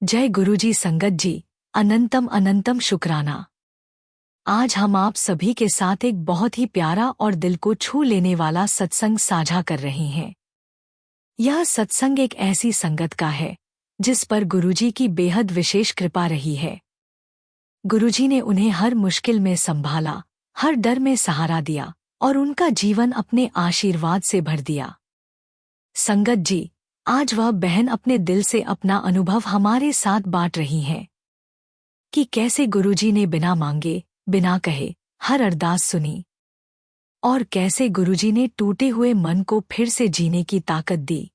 जय गुरुजी संगत जी, अनंतम अनंतम शुक्राना। आज हम आप सभी के साथ एक बहुत ही प्यारा और दिल को छू लेने वाला सत्संग साझा कर रहे हैं। यह सत्संग एक ऐसी संगत का है जिस पर गुरुजी की बेहद विशेष कृपा रही है। गुरुजी ने उन्हें हर मुश्किल में संभाला, हर डर में सहारा दिया और उनका जीवन अपने आशीर्वाद से भर दिया। संगत जी, आज वह बहन अपने दिल से अपना अनुभव हमारे साथ बांट रही हैं कि कैसे गुरुजी ने बिना मांगे, बिना कहे हर अरदास सुनी और कैसे गुरुजी ने टूटे हुए मन को फिर से जीने की ताकत दी।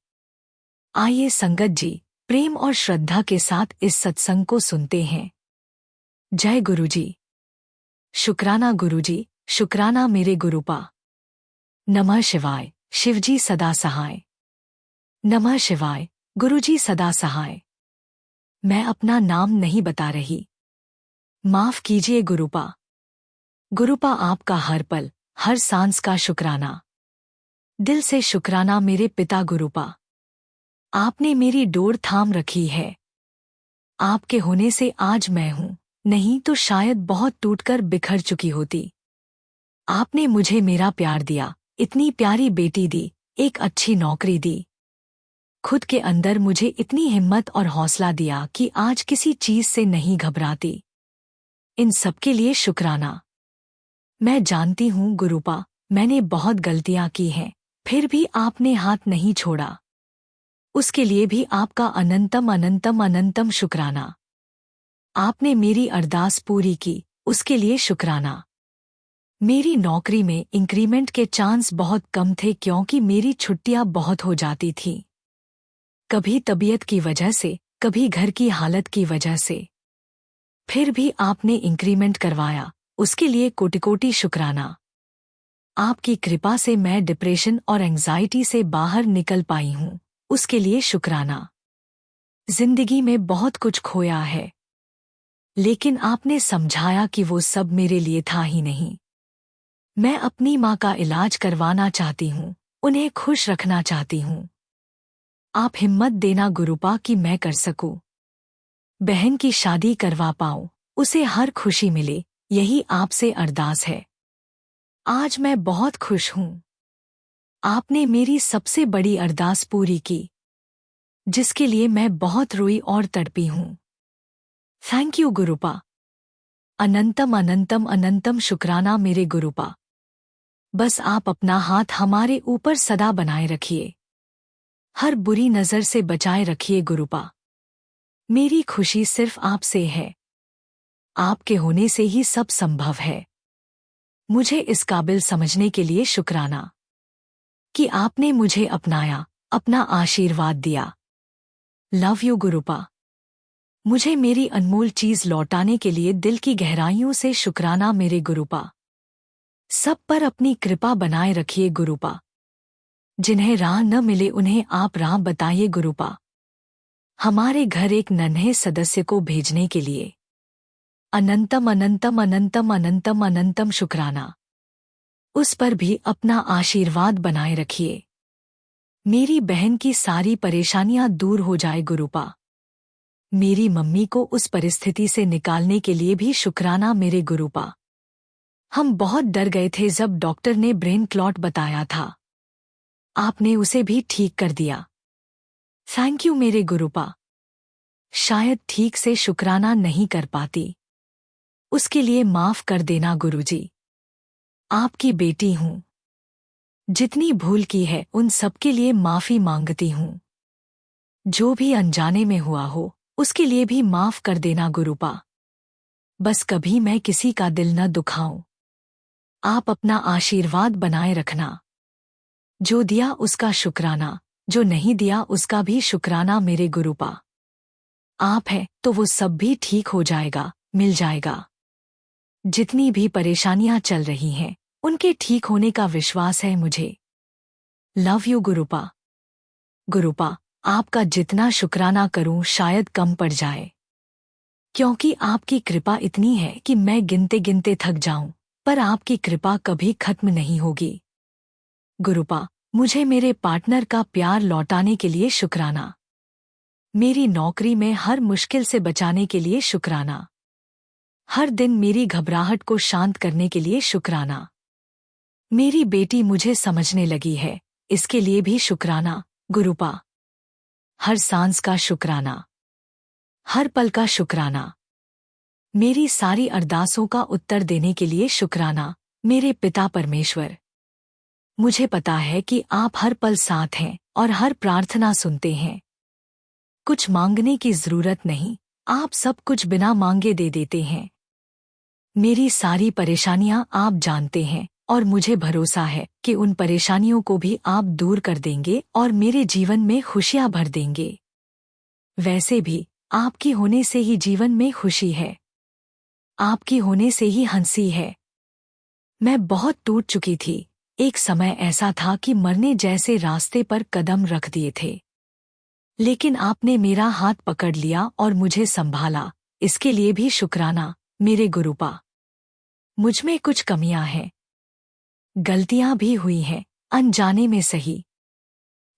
आइए संगत जी, प्रेम और श्रद्धा के साथ इस सत्संग को सुनते हैं। जय गुरुजी। शुक्राना गुरुजी, शुक्राना मेरे गुरुपा। नमः शिवाय, शिवजी सदा सहाय। नमः शिवाय, गुरुजी सदा सहाय। मैं अपना नाम नहीं बता रही, माफ कीजिए गुरुपा। गुरुपा आपका हर पल, हर सांस का शुक्राना। दिल से शुक्राना मेरे पिता गुरुपा। आपने मेरी डोर थाम रखी है। आपके होने से आज मैं हूं, नहीं तो शायद बहुत टूटकर बिखर चुकी होती। आपने मुझे मेरा प्यार दिया, इतनी प्यारी बेटी दी, एक अच्छी नौकरी दी। खुद के अंदर मुझे इतनी हिम्मत और हौसला दिया कि आज किसी चीज से नहीं घबराती। इन सब के लिए शुक्राना। मैं जानती हूँ गुरुपा, मैंने बहुत गलतियां की हैं, फिर भी आपने हाथ नहीं छोड़ा। उसके लिए भी आपका अनंतम अनंतम अनंतम शुक्राना। आपने मेरी अरदास पूरी की, उसके लिए शुक्राना। मेरी नौकरी में इंक्रीमेंट के चांस बहुत कम थे क्योंकि मेरी छुट्टियां बहुत हो जाती थीं। कभी तबीयत की वजह से, कभी घर की हालत की वजह से। फिर भी आपने इंक्रीमेंट करवाया, उसके लिए कोटि कोटि शुक्राना। आपकी कृपा से मैं डिप्रेशन और एंजाइटी से बाहर निकल पाई हूँ, उसके लिए शुक्राना। जिंदगी में बहुत कुछ खोया है, लेकिन आपने समझाया कि वो सब मेरे लिए था ही नहीं। मैं अपनी माँ का इलाज करवाना चाहती हूँ, उन्हें खुश रखना चाहती हूँ। आप हिम्मत देना गुरुपा कि मैं कर सकूं। बहन की शादी करवा पाऊं, उसे हर खुशी मिले, यही आपसे अरदास है। आज मैं बहुत खुश हूं। आपने मेरी सबसे बड़ी अरदास पूरी की, जिसके लिए मैं बहुत रोई और तड़पी हूं। Thank you गुरुपा। अनंतम अनंतम अनंतम शुक्राना मेरे गुरुपा। बस आप अपना हाथ हमारे ऊपर सदा बनाए रखिए। हर बुरी नजर से बचाए रखिए गुरुपा। मेरी खुशी सिर्फ आपसे है। आपके होने से ही सब संभव है। मुझे इस काबिल समझने के लिए शुक्राना कि आपने मुझे अपनाया, अपना आशीर्वाद दिया। Love you गुरुपा। मुझे मेरी अनमोल चीज लौटाने के लिए दिल की गहराइयों से शुक्राना मेरे गुरुपा। सब पर अपनी कृपा बनाए रखिए गुरुपा। जिन्हें राह न मिले उन्हें आप राह बताइए गुरुपा। हमारे घर एक नन्हे सदस्य को भेजने के लिए अनंतम अनंतम अनंतम अनंतम अनंतम शुक्राना। उस पर भी अपना आशीर्वाद बनाए रखिए। मेरी बहन की सारी परेशानियां दूर हो जाए गुरुपा। मेरी मम्मी को उस परिस्थिति से निकालने के लिए भी शुक्राना मेरे गुरुपा। हम बहुत डर गए थे जब डॉक्टर ने ब्रेन क्लॉट बताया था। आपने उसे भी ठीक कर दिया। थैंक यू मेरे गुरुपा। शायद ठीक से शुक्राना नहीं कर पाती, उसके लिए माफ कर देना गुरुजी। आपकी बेटी हूं, जितनी भूल की है उन सब के लिए माफी मांगती हूं। जो भी अनजाने में हुआ हो, उसके लिए भी माफ कर देना गुरुपा। बस कभी मैं किसी का दिल न दुखाऊं। आप अपना आशीर्वाद बनाए रखना। जो दिया उसका शुक्राना, जो नहीं दिया उसका भी शुक्राना मेरे गुरुपा। आप है तो वो सब भी ठीक हो जाएगा, मिल जाएगा। जितनी भी परेशानियां चल रही हैं, उनके ठीक होने का विश्वास है मुझे। Love you गुरुपा। गुरुपा, आपका जितना शुक्राना करूं शायद कम पड़ जाए, क्योंकि आपकी कृपा इतनी है कि मैं गिनते गिनते थक जाऊं, पर आपकी कृपा कभी खत्म नहीं होगी। गुरुपा, मुझे मेरे पार्टनर का प्यार लौटाने के लिए शुक्राना। मेरी नौकरी में हर मुश्किल से बचाने के लिए शुक्राना। हर दिन मेरी घबराहट को शांत करने के लिए शुक्राना। मेरी बेटी मुझे समझने लगी है, इसके लिए भी शुक्राना गुरुपा। हर सांस का शुक्राना, हर पल का शुक्राना। मेरी सारी अरदासों का उत्तर देने के लिए शुक्राना मेरे पिता परमेश्वर। मुझे पता है कि आप हर पल साथ हैं और हर प्रार्थना सुनते हैं। कुछ मांगने की जरूरत नहीं, आप सब कुछ बिना मांगे दे देते हैं। मेरी सारी परेशानियां आप जानते हैं और मुझे भरोसा है कि उन परेशानियों को भी आप दूर कर देंगे और मेरे जीवन में खुशियां भर देंगे। वैसे भी आपकी होने से ही जीवन में खुशी है, आपकी होने से ही हंसी है। मैं बहुत टूट चुकी थी। एक समय ऐसा था कि मरने जैसे रास्ते पर कदम रख दिए थे, लेकिन आपने मेरा हाथ पकड़ लिया और मुझे संभाला। इसके लिए भी शुक्राना मेरे गुरुपा। मुझमें कुछ कमियां हैं, गलतियां भी हुई हैं, अनजाने में सही,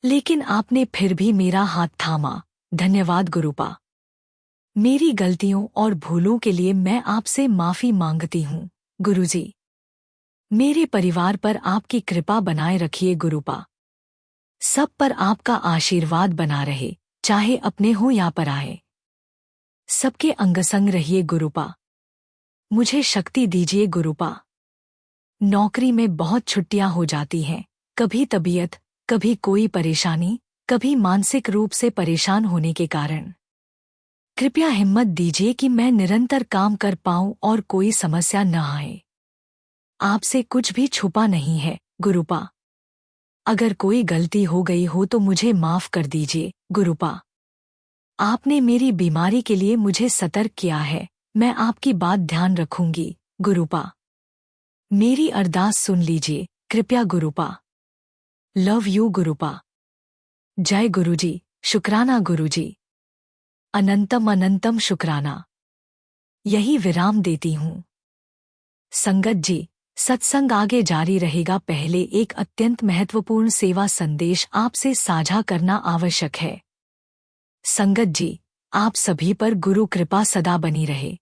लेकिन आपने फिर भी मेरा हाथ थामा। धन्यवाद गुरुपा। मेरी गलतियों और भूलों के लिए मैं आपसे माफी मांगती हूँ गुरुजी। मेरे परिवार पर आपकी कृपा बनाए रखिए गुरुपा। सब पर आपका आशीर्वाद बना रहे, चाहे अपने हो या पराए। सबके अंगसंग रहिए गुरुपा। मुझे शक्ति दीजिए गुरुपा। नौकरी में बहुत छुट्टियां हो जाती हैं, कभी तबीयत, कभी कोई परेशानी, कभी मानसिक रूप से परेशान होने के कारण। कृपया हिम्मत दीजिए कि मैं निरंतर काम कर पाऊं और कोई समस्या न आए। आपसे कुछ भी छुपा नहीं है गुरुपा। अगर कोई गलती हो गई हो तो मुझे माफ कर दीजिए गुरुपा। आपने मेरी बीमारी के लिए मुझे सतर्क किया है, मैं आपकी बात ध्यान रखूंगी गुरुपा। मेरी अरदास सुन लीजिए कृपया गुरुपा। Love you गुरुपा। जय गुरुजी। शुक्राना गुरुजी। अनंतम अनंतम शुक्राना। यही विराम देती हूँ। संगत जी, सत्संग आगे जारी रहेगा। पहले एक अत्यंत महत्वपूर्ण सेवा संदेश आपसे साझा करना आवश्यक है। संगत जी, आप सभी पर गुरु कृपा सदा बनी रहे।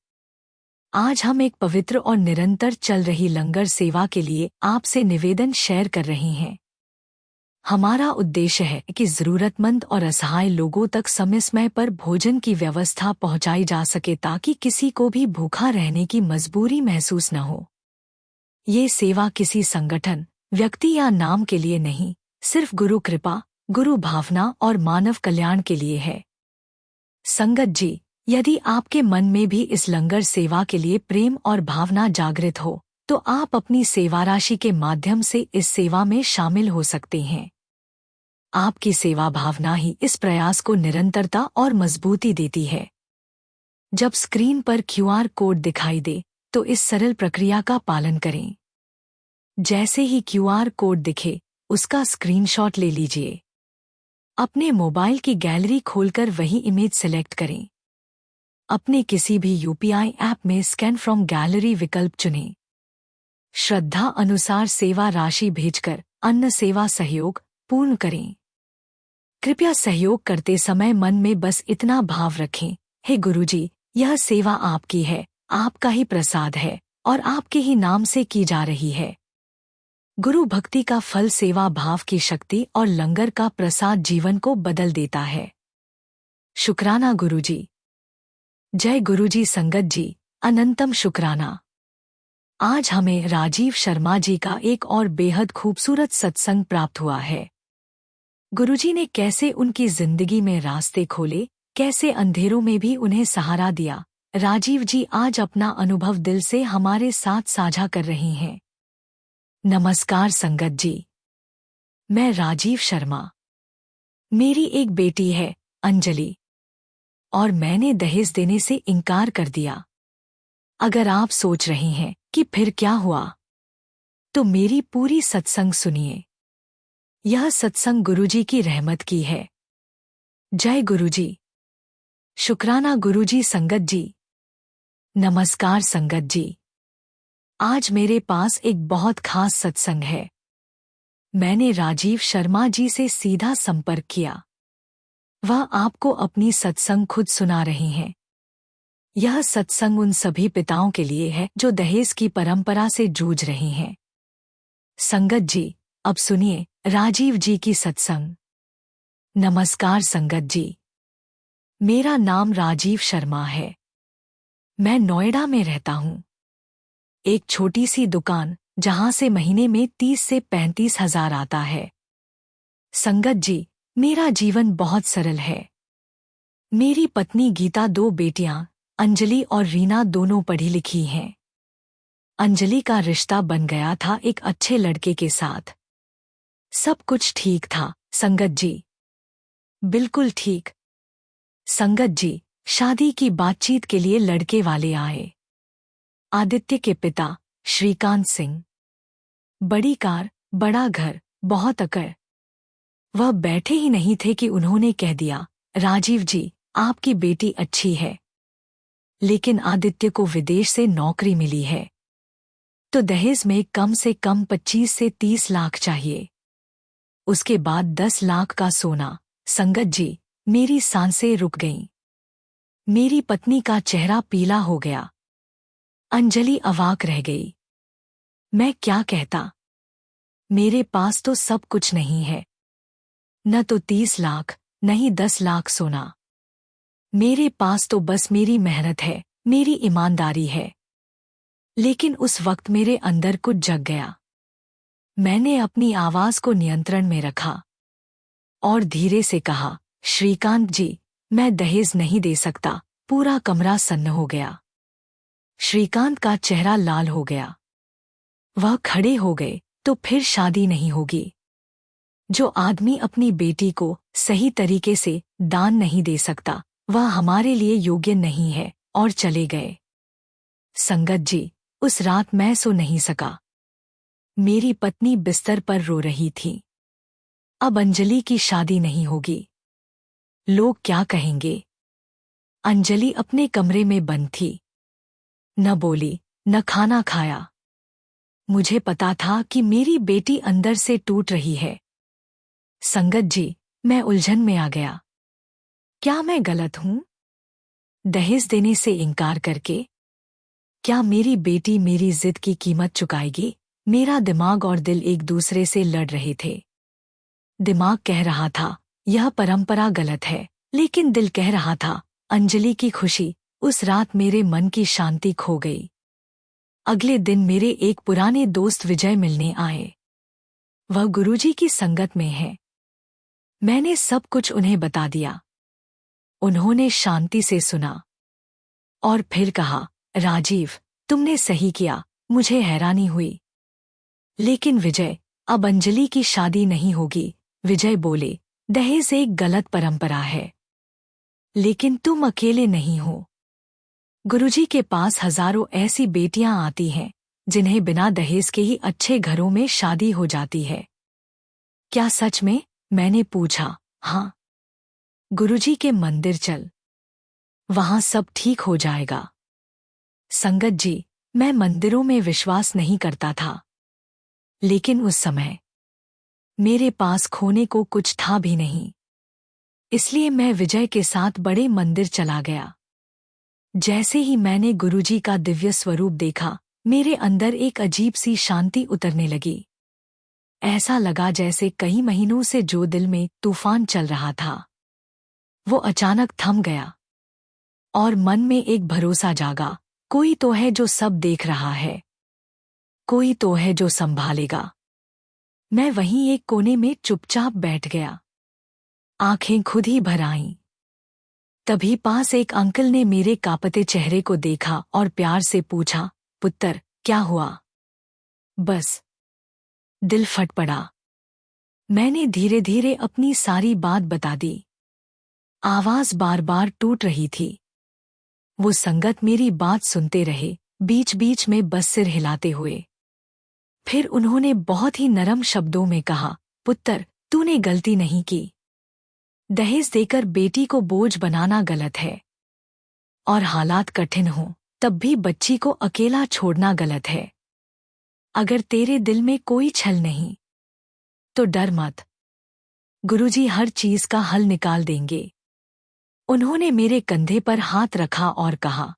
आज हम एक पवित्र और निरंतर चल रही लंगर सेवा के लिए आपसे निवेदन शेयर कर रही हैं। हमारा उद्देश्य है कि जरूरतमंद और असहाय लोगों तक समय समय पर भोजन की व्यवस्था पहुंचाई जा सके ताकि किसी को भी भूखा रहने की मजबूरी महसूस न हो। ये सेवा किसी संगठन, व्यक्ति या नाम के लिए नहीं, सिर्फ गुरु कृपा, गुरु भावना और मानव कल्याण के लिए है। संगत जी, यदि आपके मन में भी इस लंगर सेवा के लिए प्रेम और भावना जागृत हो, तो आप अपनी सेवा राशि के माध्यम से इस सेवा में शामिल हो सकते हैं। आपकी सेवा भावना ही इस प्रयास को निरंतरता और मजबूती देती है। जब स्क्रीन पर QR कोड दिखाई दे, तो इस सरल प्रक्रिया का पालन करें। जैसे ही QR कोड दिखे, उसका स्क्रीनशॉट ले लीजिए। अपने मोबाइल की गैलरी खोलकर वही इमेज सेलेक्ट करें। अपने किसी भी UPI ऐप में स्कैन फ्रॉम गैलरी विकल्प चुनें। श्रद्धा अनुसार सेवा राशि भेजकर अन्न सेवा सहयोग पूर्ण करें। कृपया सहयोग करते समय मन में बस इतना भाव रखें, हे गुरुजी, यह सेवा आपकी है, आपका ही प्रसाद है और आपके ही नाम से की जा रही है। गुरु भक्ति का फल सेवा भाव की शक्ति और लंगर का प्रसाद जीवन को बदल देता है। शुक्राना गुरुजी। जय गुरुजी। संगत जी, अनंतम शुक्राना। आज हमें राजीव शर्मा जी का एक और बेहद खूबसूरत सत्संग प्राप्त हुआ है। गुरुजी ने कैसे उनकी जिंदगी में रास्ते खोले, कैसे अंधेरों में भी उन्हें सहारा दिया। राजीव जी आज अपना अनुभव दिल से हमारे साथ साझा कर रही हैं। नमस्कार संगत जी, मैं राजीव शर्मा। मेरी एक बेटी है अंजलि, और मैंने दहेज देने से इनकार कर दिया। अगर आप सोच रही हैं कि फिर क्या हुआ, तो मेरी पूरी सत्संग सुनिए। यह सत्संग गुरुजी की रहमत की है। जय गुरुजी। शुक्राना गुरुजी। संगत जी, नमस्कार संगत जी। आज मेरे पास एक बहुत खास सत्संग है। मैंने राजीव शर्मा जी से सीधा संपर्क किया। वह आपको अपनी सत्संग खुद सुना रहे हैं। यह सत्संग उन सभी पिताओं के लिए है जो दहेज की परंपरा से जूझ रहे हैं। संगत जी, अब सुनिए राजीव जी की सत्संग। नमस्कार संगत जी, मेरा नाम राजीव शर्मा है। मैं नोएडा में रहता हूँ। एक छोटी सी दुकान जहां से महीने में 30 से 35 हजार आता है। संगत जी, मेरा जीवन बहुत सरल है। मेरी पत्नी गीता, 2 बेटियां अंजलि और रीना दोनों पढ़ी लिखी हैं। अंजलि का रिश्ता बन गया था एक अच्छे लड़के के साथ। सब कुछ ठीक था संगत जी, बिल्कुल ठीक। संगत जी, शादी की बातचीत के लिए लड़के वाले आए। आदित्य के पिता श्रीकांत सिंह। बड़ी कार, बड़ा घर, बहुत अकड़। वह बैठे ही नहीं थे कि उन्होंने कह दिया, राजीव जी, आपकी बेटी अच्छी है, लेकिन आदित्य को विदेश से नौकरी मिली है, तो दहेज में कम से कम 25 से 30 लाख चाहिए। उसके बाद 10 लाख का सोना। संगत जी, मेरी सांसें रुक गईं। मेरी पत्नी का चेहरा पीला हो गया। अंजलि अवाक रह गई। मैं क्या कहता? मेरे पास तो सब कुछ नहीं है, न तो 30 लाख, नहीं 10 लाख सोना। मेरे पास तो बस मेरी मेहनत है, मेरी ईमानदारी है। लेकिन उस वक्त मेरे अंदर कुछ जग गया। मैंने अपनी आवाज को नियंत्रण में रखा और धीरे से कहा, श्रीकांत जी, मैं दहेज नहीं दे सकता। पूरा कमरा सन्न हो गया। श्रीकांत का चेहरा लाल हो गया। वह खड़े हो गए, तो फिर शादी नहीं होगी। जो आदमी अपनी बेटी को सही तरीके से दान नहीं दे सकता, वह हमारे लिए योग्य नहीं है, और चले गए। संगत जी, उस रात मैं सो नहीं सका। मेरी पत्नी बिस्तर पर रो रही थी। अब अंजलि की शादी नहीं होगी। लोग क्या कहेंगे? अंजलि अपने कमरे में बंद थी, न बोली, न खाना खाया। मुझे पता था कि मेरी बेटी अंदर से टूट रही है। संगत जी, मैं उलझन में आ गया। क्या मैं गलत हूं दहेज देने से इनकार करके? क्या मेरी बेटी मेरी जिद की कीमत चुकाएगी? मेरा दिमाग और दिल एक दूसरे से लड़ रहे थे। दिमाग कह रहा था, यह परंपरा गलत है, लेकिन दिल कह रहा था, अंजलि की खुशी। उस रात मेरे मन की शांति खो गई। अगले दिन मेरे एक पुराने दोस्त विजय मिलने आए। वह गुरुजी की संगत में है। मैंने सब कुछ उन्हें बता दिया। उन्होंने शांति से सुना और फिर कहा, राजीव, तुमने सही किया। मुझे हैरानी हुई। लेकिन विजय, अब अंजलि की शादी नहीं होगी। विजय बोले, दहेज एक गलत परंपरा है, लेकिन तुम अकेले नहीं हो। गुरुजी के पास हजारों ऐसी बेटियां आती हैं जिन्हें बिना दहेज के ही अच्छे घरों में शादी हो जाती है। क्या सच में? मैंने पूछा। हाँ। गुरुजी के मंदिर चल, वहां सब ठीक हो जाएगा। संगत जी, मैं मंदिरों में विश्वास नहीं करता था, लेकिन उस समय मेरे पास खोने को कुछ था भी नहीं। इसलिए मैं विजय के साथ बड़े मंदिर चला गया। जैसे ही मैंने गुरुजी का दिव्य स्वरूप देखा, मेरे अंदर एक अजीब सी शांति उतरने लगी। ऐसा लगा जैसे कई महीनों से जो दिल में तूफान चल रहा था, वो अचानक थम गया और मन में एक भरोसा जागा। कोई तो है जो सब देख रहा है, कोई तो है जो संभालेगा। मैं वहीं एक कोने में चुपचाप बैठ गया, आंखें खुद ही भर आईं। तभी पास एक अंकल ने मेरे कांपते चेहरे को देखा और प्यार से पूछा, पुत्र, क्या हुआ? बस दिल फट पड़ा। मैंने धीरे धीरे अपनी सारी बात बता दी। आवाज बार बार टूट रही थी। वो संगत मेरी बात सुनते रहे, बीच बीच में बस सिर हिलाते हुए। फिर उन्होंने बहुत ही नरम शब्दों में कहा, पुत्र, तूने गलती नहीं की। दहेज देकर बेटी को बोझ बनाना गलत है, और हालात कठिन हों तब भी बच्ची को अकेला छोड़ना गलत है। अगर तेरे दिल में कोई छल नहीं, तो डर मत। गुरुजी हर चीज का हल निकाल देंगे। उन्होंने मेरे कंधे पर हाथ रखा और कहा,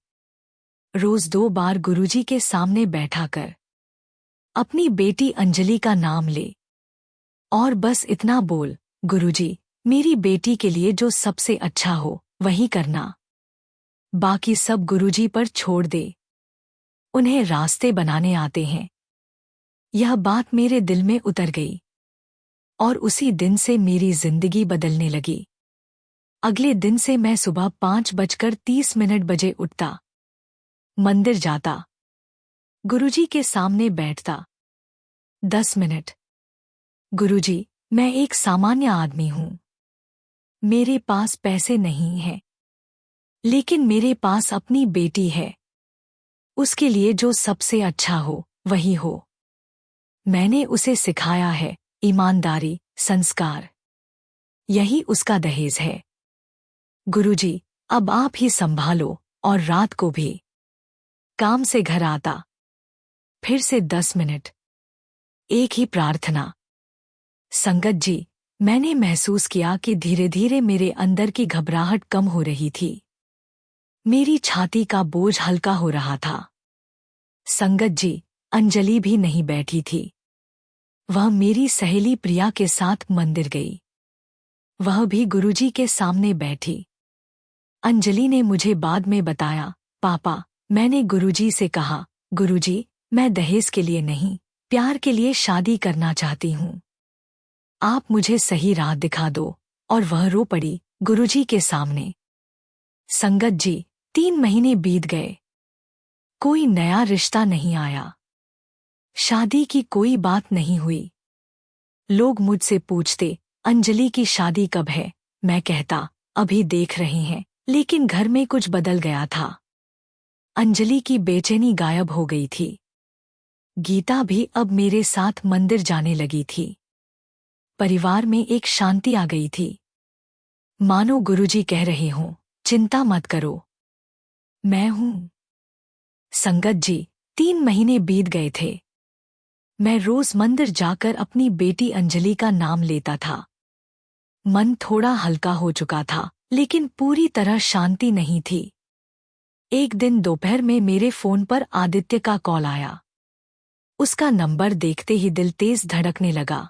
रोज 2 बार गुरुजी के सामने बैठा कर अपनी बेटी अंजलि का नाम ले और बस इतना बोल, गुरुजी, मेरी बेटी के लिए जो सबसे अच्छा हो वही करना, बाकी सब गुरुजी पर छोड़ दे, उन्हें रास्ते बनाने आते हैं। यह बात मेरे दिल में उतर गई और उसी दिन से मेरी जिंदगी बदलने लगी। अगले दिन से मैं सुबह 5:30 बजे उठता, मंदिर जाता, गुरुजी के सामने बैठता। 10 मिनट। गुरुजी, मैं एक सामान्य आदमी हूं। मेरे पास पैसे नहीं हैं, लेकिन मेरे पास अपनी बेटी है। उसके लिए जो सबसे अच्छा हो वही हो। मैंने उसे सिखाया है ईमानदारी, संस्कार। यही उसका दहेज है। गुरुजी, अब आप ही संभालो। और रात को भी काम से घर आता, फिर से 10 मिनट, एक ही प्रार्थना। संगत जी, मैंने महसूस किया कि धीरे धीरे मेरे अंदर की घबराहट कम हो रही थी। मेरी छाती का बोझ हल्का हो रहा था। संगत जी, अंजलि भी नहीं बैठी थी। वह मेरी सहेली प्रिया के साथ मंदिर गई। वह भी गुरुजी के सामने बैठी। अंजलि ने मुझे बाद में बताया, पापा, मैंने गुरुजी से कहा, गुरुजी, मैं दहेज के लिए नहीं, प्यार के लिए शादी करना चाहती हूँ। आप मुझे सही राह दिखा दो। और वह रो पड़ी गुरुजी के सामने। संगत जी, 3 महीने बीत गए। कोई नया रिश्ता नहीं आया। शादी की कोई बात नहीं हुई। लोग मुझसे पूछते, अंजलि की शादी कब है? मैं कहता, अभी देख रहे हैं। लेकिन घर में कुछ बदल गया था। अंजलि की बेचैनी गायब हो गई थी। गीता भी अब मेरे साथ मंदिर जाने लगी थी। परिवार में एक शांति आ गई थी। मानो गुरुजी कह रहे हों, चिंता मत करो, मैं हूं। संगत जी, 3 महीने बीत गए थे। मैं रोज मंदिर जाकर अपनी बेटी अंजलि का नाम लेता था। मन थोड़ा हल्का हो चुका था, लेकिन पूरी तरह शांति नहीं थी। एक दिन दोपहर में मेरे फोन पर आदित्य का कॉल आया। उसका नंबर देखते ही दिल तेज धड़कने लगा।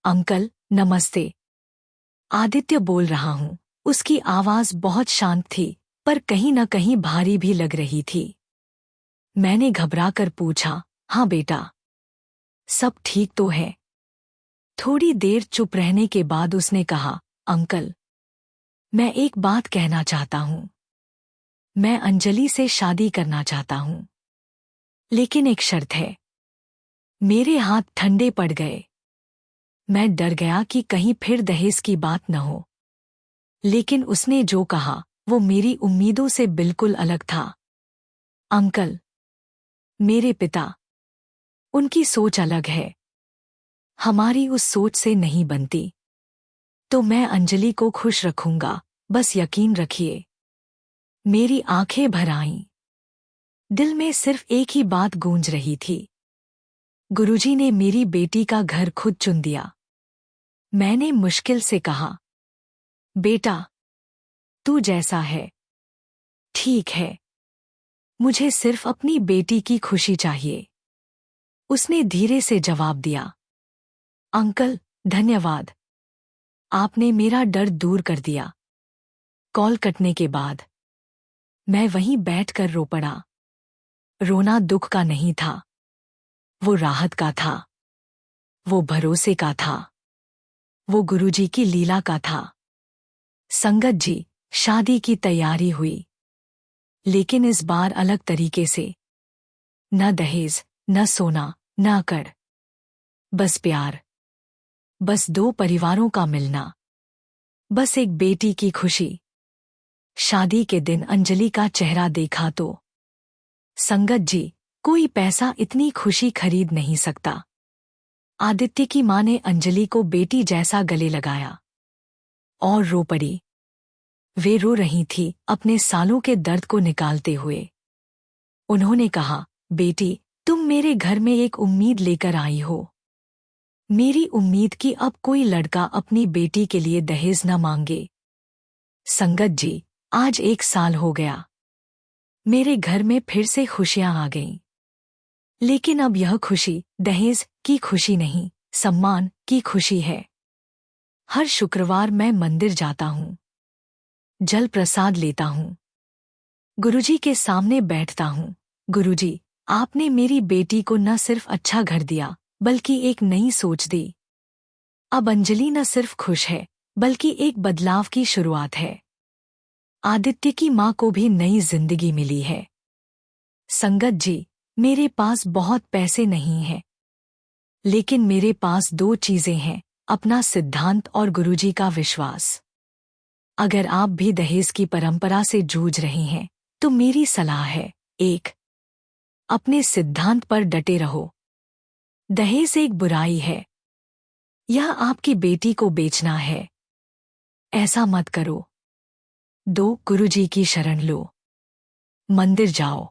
अंकल, नमस्ते। आदित्य बोल रहा हूं। उसकी आवाज बहुत शांत थी, पर कहीं न कहीं भारी भी लग रही थी। मैंने घबराकर पूछा, हाँ बेटा, सब ठीक तो है? थोड़ी देर चुप रहने के बाद उसने कहा, अंकल, मैं एक बात कहना चाहता हूं। मैं अंजलि से शादी करना चाहता हूं, लेकिन एक शर्त है। मेरे हाथ ठंडे पड़ गए। मैं डर गया कि कहीं फिर दहेज की बात न हो। लेकिन उसने जो कहा वो मेरी उम्मीदों से बिल्कुल अलग था। अंकल, मेरे पिता, उनकी सोच अलग है। हमारी उस सोच से नहीं बनती। तो मैं अंजलि को खुश रखूंगा, बस यकीन रखिए। मेरी आंखें भर आईं। दिल में सिर्फ एक ही बात गूंज रही थी, गुरुजी ने मेरी बेटी का घर खुद चुन दिया। मैंने मुश्किल से कहा, बेटा, तू जैसा है ठीक है। मुझे सिर्फ अपनी बेटी की खुशी चाहिए। उसने धीरे से जवाब दिया, अंकल, धन्यवाद। आपने मेरा डर दूर कर दिया। कॉल कटने के बाद मैं वहीं बैठकर रो पड़ा। रोना दुख का नहीं था, वो राहत का था, वो भरोसे का था, वो गुरुजी की लीला का था। संगत जी, शादी की तैयारी हुई, लेकिन इस बार अलग तरीके से। न दहेज, न सोना, न अकड़, बस प्यार। बस 2 परिवारों का मिलना, बस एक बेटी की खुशी। शादी के दिन अंजलि का चेहरा देखा तो, संगत जी, कोई पैसा इतनी खुशी खरीद नहीं सकता। आदित्य की मां ने अंजलि को बेटी जैसा गले लगाया और रो पड़ी। वे रो रही थी, अपने सालों के दर्द को निकालते हुए। उन्होंने कहा, बेटी, तुम मेरे घर में एक उम्मीद लेकर आई हो। मेरी उम्मीद कि अब कोई लड़का अपनी बेटी के लिए दहेज न मांगे। संगत जी, आज 1 साल हो गया। मेरे घर में फिर से खुशियां आ गईं। लेकिन अब यह खुशी दहेज की खुशी नहीं, सम्मान की खुशी है। हर शुक्रवार मैं मंदिर जाता हूँ, जल प्रसाद लेता हूँ, गुरुजी के सामने बैठता हूँ। गुरुजी, आपने मेरी बेटी को न सिर्फ अच्छा घर दिया, बल्कि एक नई सोच दी। अब अंजलि न सिर्फ खुश है, बल्कि एक बदलाव की शुरुआत है। आदित्य की माँ को भी नई जिंदगी मिली है। संगत जी, मेरे पास बहुत पैसे नहीं हैं, लेकिन मेरे पास 2 चीजें हैं, अपना सिद्धांत और गुरुजी का विश्वास। अगर आप भी दहेज की परंपरा से जूझ रहे हैं, तो मेरी सलाह है, 1, अपने सिद्धांत पर डटे रहो। दहेज एक बुराई है। यह आपकी बेटी को बेचना है। ऐसा मत करो। 2, गुरुजी की शरण लो। मंदिर जाओ।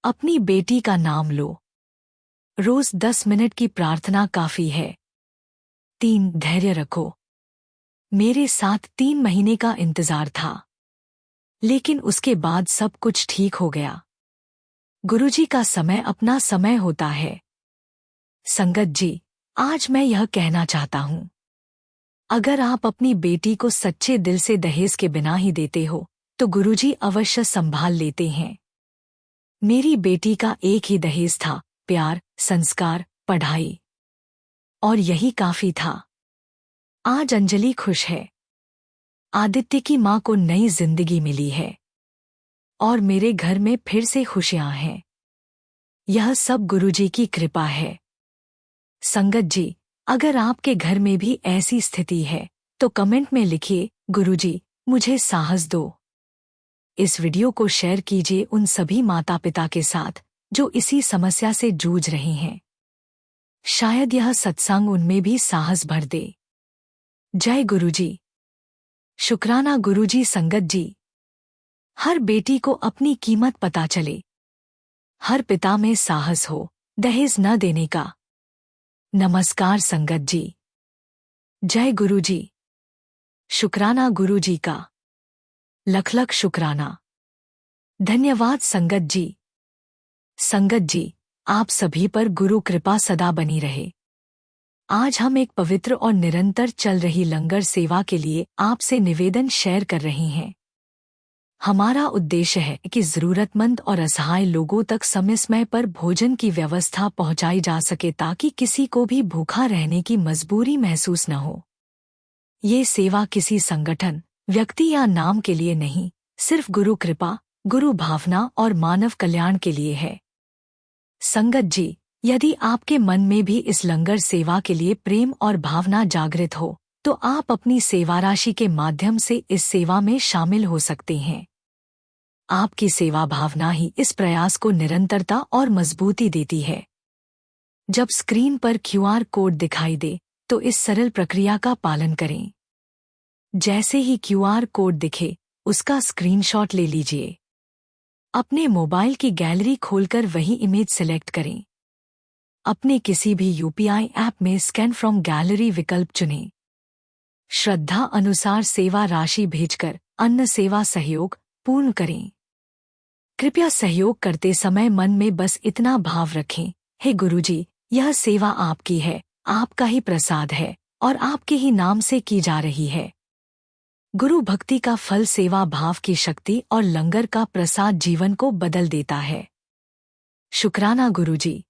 अपनी बेटी का नाम लो। रोज 10 मिनट की प्रार्थना काफी है। 3, धैर्य रखो। मेरे साथ 3 महीने का इंतजार था, लेकिन उसके बाद सब कुछ ठीक हो गया। गुरुजी का समय अपना समय होता है। संगत जी, आज मैं यह कहना चाहता हूँ, अगर आप अपनी बेटी को सच्चे दिल से दहेज के बिना ही देते हो, तो गुरुजी अवश्य संभाल लेते हैं। मेरी बेटी का एक ही दहेज था, प्यार, संस्कार, पढ़ाई, और यही काफी था। आज अंजलि खुश है। आदित्य की माँ को नई जिंदगी मिली है, और मेरे घर में फिर से खुशियां हैं। यह सब गुरुजी की कृपा है। संगत जी, अगर आपके घर में भी ऐसी स्थिति है, तो कमेंट में लिखिए, गुरुजी, मुझे साहस दो। इस वीडियो को शेयर कीजिए उन सभी माता पिता के साथ जो इसी समस्या से जूझ रहे हैं। शायद यह सत्संग उनमें भी साहस भर दे। जय गुरुजी। शुक्राना गुरुजी। संगत जी, हर बेटी को अपनी कीमत पता चले। हर पिता में साहस हो दहेज न देने का। नमस्कार संगत जी। जय गुरुजी। शुक्राना गुरुजी का। लख लख शुक्राना। धन्यवाद संगत जी। संगत जी, आप सभी पर गुरु कृपा सदा बनी रहे। आज हम एक पवित्र और निरंतर चल रही लंगर सेवा के लिए आपसे निवेदन शेयर कर रहे हैं। हमारा उद्देश्य है कि जरूरतमंद और असहाय लोगों तक समय समय पर भोजन की व्यवस्था पहुंचाई जा सके, ताकि किसी को भी भूखा रहने की मजबूरी महसूस न हो। ये सेवा किसी संगठन, व्यक्ति या नाम के लिए नहीं, सिर्फ गुरु कृपा, गुरु भावना और मानव कल्याण के लिए है। संगत जी, यदि आपके मन में भी इस लंगर सेवा के लिए प्रेम और भावना जागृत हो, तो आप अपनी सेवा राशि के माध्यम से इस सेवा में शामिल हो सकते हैं। आपकी सेवा भावना ही इस प्रयास को निरंतरता और मजबूती देती है। जब स्क्रीन पर QR कोड दिखाई दे, तो इस सरल प्रक्रिया का पालन करें। जैसे ही QR कोड दिखे, उसका स्क्रीनशॉट ले लीजिए। अपने मोबाइल की गैलरी खोलकर वही इमेज सिलेक्ट करें। अपने किसी भी UPI ऐप में स्कैन फ्रॉम गैलरी विकल्प चुनें। श्रद्धा अनुसार सेवा राशि भेजकर अन्न सेवा सहयोग पूर्ण करें। कृपया सहयोग करते समय मन में बस इतना भाव रखें, हे गुरुजी, यह सेवा आपकी है, आपका ही प्रसाद है और आपके ही नाम से की जा रही है। गुरु भक्ति का फल सेवा भाव की शक्ति और लंगर का प्रसाद जीवन को बदल देता है। शुक्राना गुरुजी।